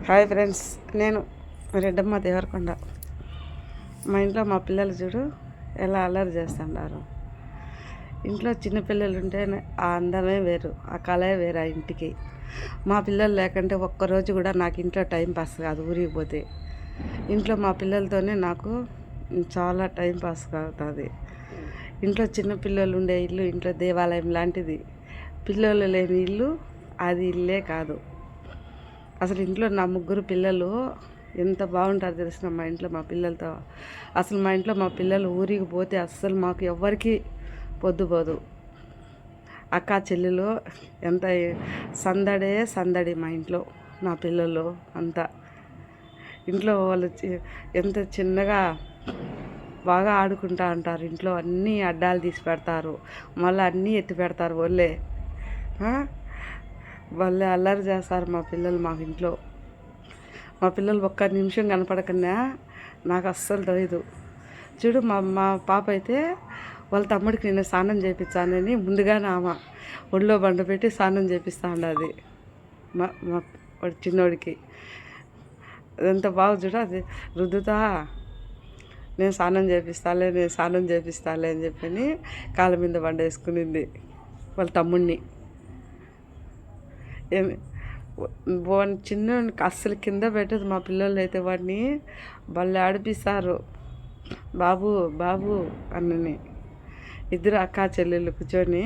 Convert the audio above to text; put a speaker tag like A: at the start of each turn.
A: Hi friends, నేను రెడ్డమ్మ దేవరకొండ. మా ఇంట్లో మా పిల్లలు చూడు ఎలా అల్లరి చేస్తున్నారు. ఇంట్లో చిన్నపిల్లలు ఉంటే ఆ అందమే వేరు, ఆ కళే వేరు. ఆ ఇంటికి మా పిల్లలు లేకుంటే ఒక్కరోజు కూడా నాకు ఇంట్లో టైం పాస్ కాదు. ఊరికి పోతే ఇంట్లో మా పిల్లలతోనే నాకు చాలా టైం పాస్ అవుతుంది. ఇంట్లో చిన్నపిల్లలు ఉండే ఇల్లు ఇంట్లో దేవాలయం లాంటిది. పిల్లలు లేని ఇల్లు అది ఇల్లే కాదు. అసలు ఇంట్లో నా ముగ్గురు పిల్లలు ఎంత బాగుంటారో తెలిసిన మా ఇంట్లో మా పిల్లలతో. అసలు మా ఇంట్లో మా పిల్లలు ఊరికి పోతే అస్సలు మాకు ఎవ్వరికి పొద్దుపోదు. అక్క చెల్లెలు ఎంత సందడే సందడి మా ఇంట్లో. నా పిల్లలు అంతా ఇంట్లో వాళ్ళు ఎంత చిన్నగా బాగా ఆడుకుంటా అంటారు. ఇంట్లో అన్నీ అడ్డాలు తీసి పెడతారు, మళ్ళీ అన్నీ ఎత్తి పెడతారు. వాళ్ళే అల్లరి చేస్తారు మా పిల్లలు. మాకు ఇంట్లో మా పిల్లలు ఒక్క నిమిషం కనపడకన్నా నాకు అస్సలు తెలియదు. చూడు మా పాప అయితే వాళ్ళ తమ్ముడికి నేను స్నానం చేయించానని ముందుగానే ఆమె ఒళ్ళో బండ పెట్టి స్నానం చేపిస్తా ఉండదు. మా మా చిన్నోడికి ఎంత బాగా చూడ అది రుద్దుతా, నేను స్నానం చేపిస్తాలే అని చెప్పని కాళ్ళ మీద బండ వేసుకునింది వాళ్ళ తమ్ముడిని. చిన్న అస్సలు కింద పెట్టదు మా పిల్లలు అయితే. వాడిని వాళ్ళు ఆడిపిస్తారు, బాబు బాబు అన్నని. ఇద్దరు అక్క చెల్లెళ్ళు కూర్చొని